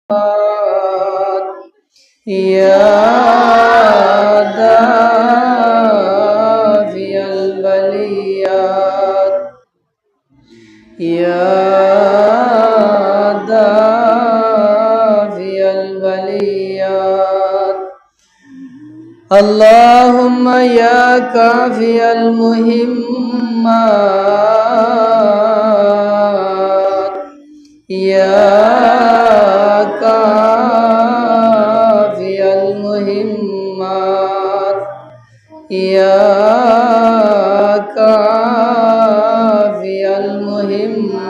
يا دافع البليات يا دافع البليات اللهم يا كافي المهمات يا كافي المهمات يا كافي المهمات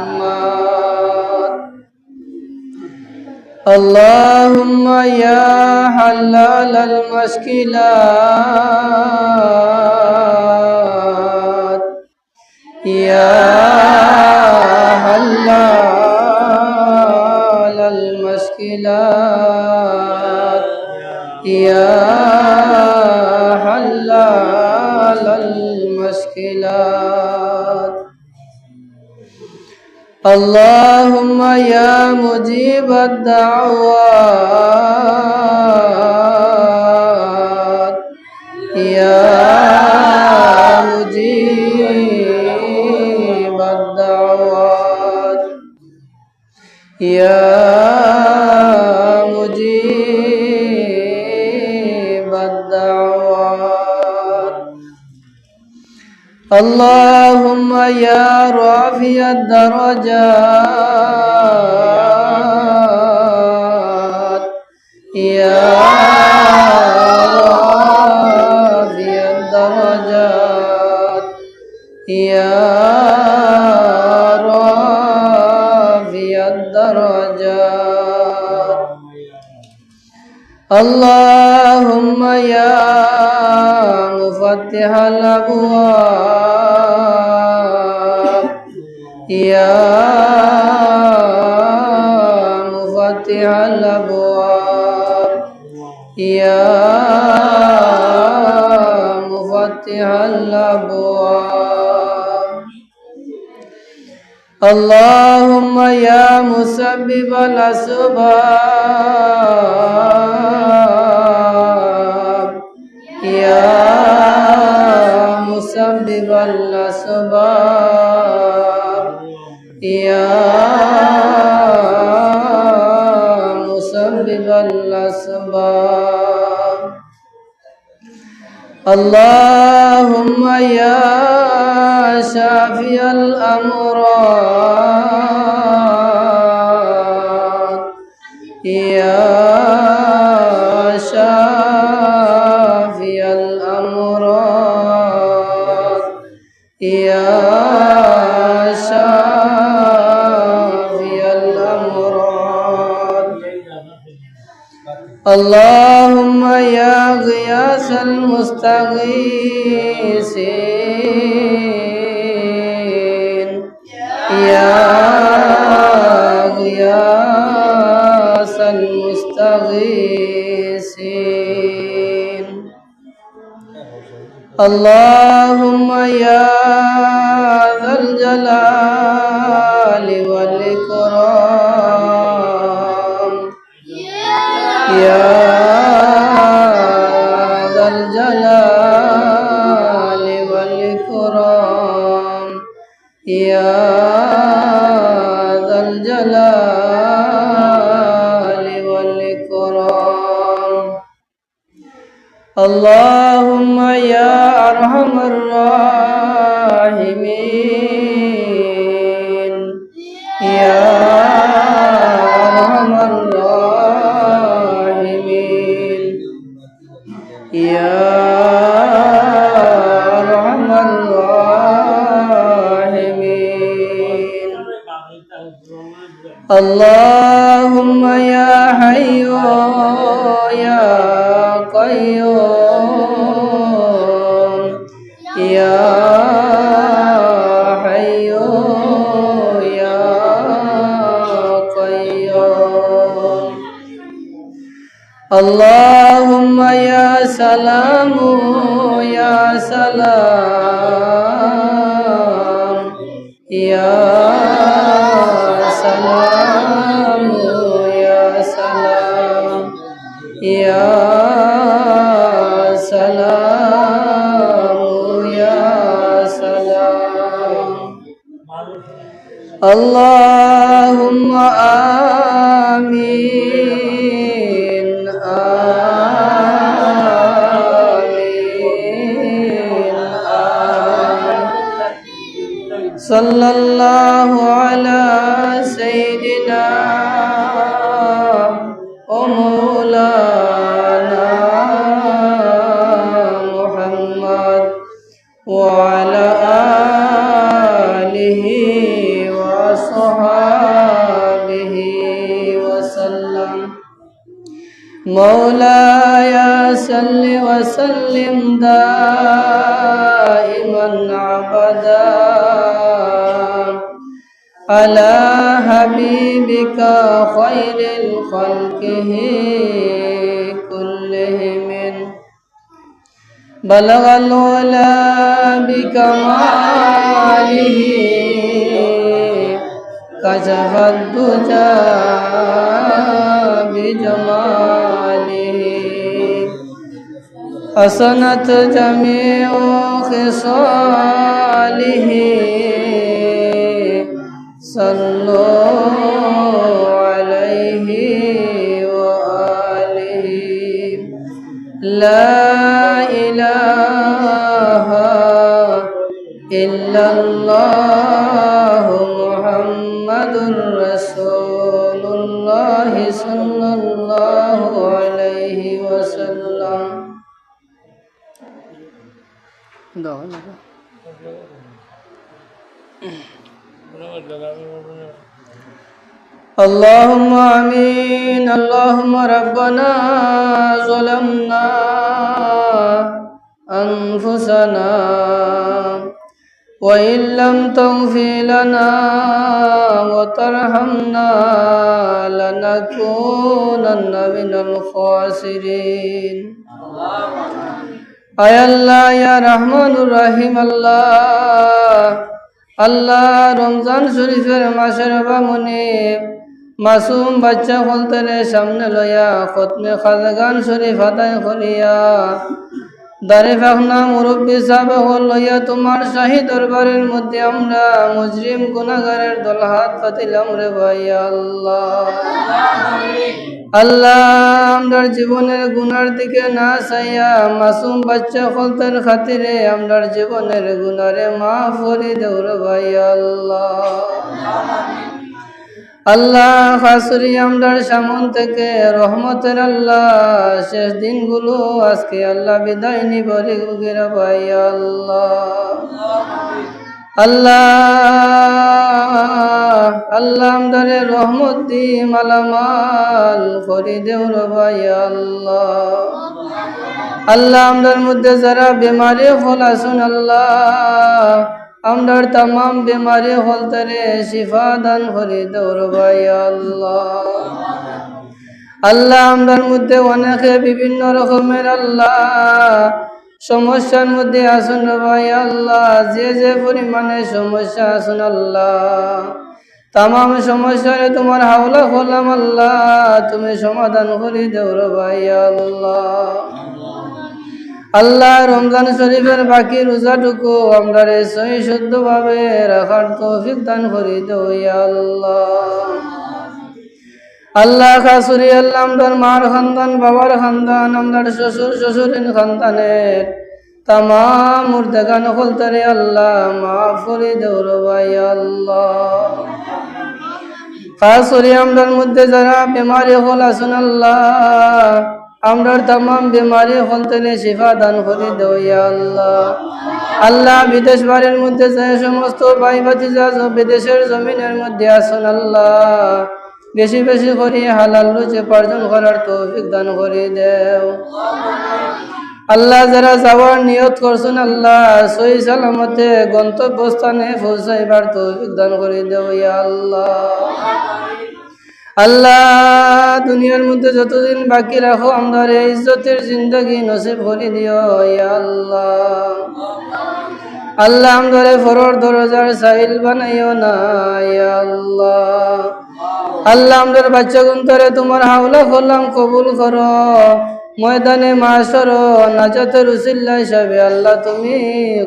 اللهم يا حلال المشكلات يا حلال المشكلات يا حلال المشكلات اللهم يا مجيب الدعوات يا مجيب الدعوات يا مجيب الدعوات اللهم يا رافع الدرجات يا رافع الدرجات يا رافع الدرجات اللهم يا مفتح الأبواب يا مفتح الأبواب يا مفتح الأبواب اللهم يا مسبب الأسباب يا مسبب الأسباب يا مسبب الأسباب اللهم يا شافي الأمراض يا شافي الأمراض يا شافي الأمراض اللهم يا غياث المستغيثين يا غياث المستغيثين اللهم يا ذا الجلال والإكرام يا ذا الجلال والإكرام يا ذا الجلال والإكرام اللهم يا أرحم الراحمين يا أرحم الراحمين يا أرحم الراحمين اللهم يا حي يا قيوم يا حي يا قيوم اللهم يا سلام يا سلام يا سلام يا سلام ইয়া সালাম ইয়া সালাম আল্লাহুম্মা আমিন আমিন আমিন সাল্লাল্লাহু আলা সাইয়্যিদিনা ওয়া মাওলানা মুহাম্মদ ওয়া আলা আলিহি ওয়া সাহবিহি ওয়া সাল্লাম مولاي صل وسلم دائما أبدا على حبيبك خير الخلق كلهم بلغ العلا بكماله كشف الدجى بجماله حسنت جميع خصاله صلوا عليه وآله لا إله إلا الله محمد رسول الله صلى الله عليه وسلم اللهم آمين اللهم ربنا ظلمنا أنفسنا وإن لم تغفر لنا وترحمنا لنكونن من الخاسرين আয় আল্লাহ ইয়া রহমানুর রহিম আল্লাহ রমজান শরীফের মাসের বামুনি মাসুম বাচ্চা ফলতরে সামনে লইয়া খতমে খাজগান শরীফ আদায় করিয়া দারে ফাখনা মুরব্বী সাহেব লইয়া তোমার শাহী দরবারের মধ্যে আমরা মুজরিম গুনাহগারের দল হাত পাতিলাম রে ভাই আল্লাহ আল্লাহ আমরার জীবনের গুনার দিকে না চাইয়া মাসুম বাচ্চা ফলতের খাতিরে আমরার জীবনের গুনারে মাফ করে দেও রে ভাই আল্লাহ আল্লাহ খাসরি আমরার সামন থেকে রহমতের আল্লাহ শেষ দিনগুলো আজকে আল্লাহ বিদায় নিবরে গুগেরা ভাই আল্লাহ আল্লাহ আল্লাহ আমদারে রহমত দি মালামাল করি দেও রে ভাই আল্লাহ আল্লাহ আমদার মধ্যে যারা বেমারি হল আসুন আল্লাহ আমরার तमाम বেমারি হল তরে শিফা দান করে দেও রে ভাই আল্লাহ আল্লাহ আমরার মধ্যে অনেকে বিভিন্ন রকমের আল্লাহ সমস্যার মধ্যে আসুন রে ভাই আল্লাহ যে যে পরিমাণে সমস্যা আসুন আল্লাহ तमाम সমস্যারে তোমার হাওলা করলাম আল্লাহ তুমি সমাধান করে দেও রে ভাই আল্লাহ আল্লাহ রমজান শরীফের বাকি রোজাটুকু আমরারে সহি শুদ্ধভাবে রাখার তৌফিক দান করে দেও ইয়া আল্লাহ আল্লাহ খাসুরি আল্লাহ আমরার মার খানদান বাবার খানদান আমরার শ্বশুর শ্বশুরের খানদানের तमाम মুর্দাগান হলতরে আল্লাহ মাফ করে দেও রে ভাই আল্লাহ খাসুরি আমরার মধ্যে যারা বেমারি হল আসুন আল্লাহ আমরার तमाम বেমারি হলতরে শিফা দান করে দেও ইয়া আল্লাহ আল্লাহ বিদেশ বাড়ির মধ্যে যে সমস্ত ভাই ভাতিজা বিদেশের জমিনের মধ্যে আসুন আল্লাহ বেশি বেশি করে হালাল রুজি উপার্জন করার তৌফিক দান করে দেও আল্লাহ যারা যাওয়ার নিয়ত করছেন আল্লাহ সহি সালামতে গন্তব্যস্থানে পৌঁছাইবার তৌফিক দান করে দেও ইয়া আল্লাহ আল্লাহ দুনিয়ার মধ্যে যতদিন বাকি রাখো আমাদের ইজ্জতের জিন্দগি নসিব করে দিও ইয়া আল্লাহ আল্লাহ আমদরে ফরর দরজার সাহিল বানাইও না ইয়া আল্লাহ। আল্লাহ আমদের বাচ্চা গুন্তরে তোমার হাওলা করলাম কবুল করো, ময়দানে মাসর নাজাতের উসিল্লা হিসাবে আল্লাহ তুমি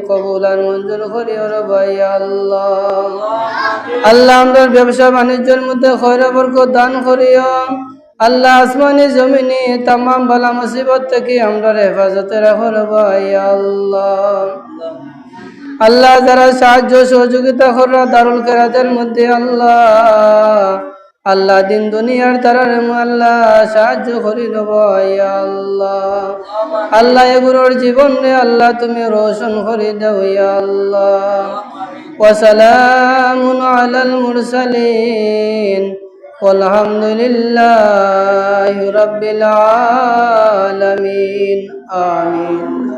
কবুল আর মঞ্জুর করিও রে ভাই আল্লাহ। আল্লাহ আমাদের ব্যবসা বাণিজ্যের মধ্যে খয়র বরকত দান করিও। আল্লাহ আসমানি জমিনি তামাম বালা মুসিবত থেকে আমরা হেফাজতে রাখো রে ভাই আল্লাহ। আল্লাহ যারা সাহায্য সহযোগিতা করা দারুল কেরাতের মধ্যে আল্লাহ, আল্লাহ দিন দুনিয়ার তারা আল্লাহ সাহায্য করি দেব আল্লাহ। আল্লাহ এগুলোর জীবন রে আল্লাহ তুমি রোশন করে দেও আল্লাহ। ওয়াসালামুন আলাল মুরসালিন ওয়ালহামদুলিল্লাহি রাব্বিল আলামিন। আমিন।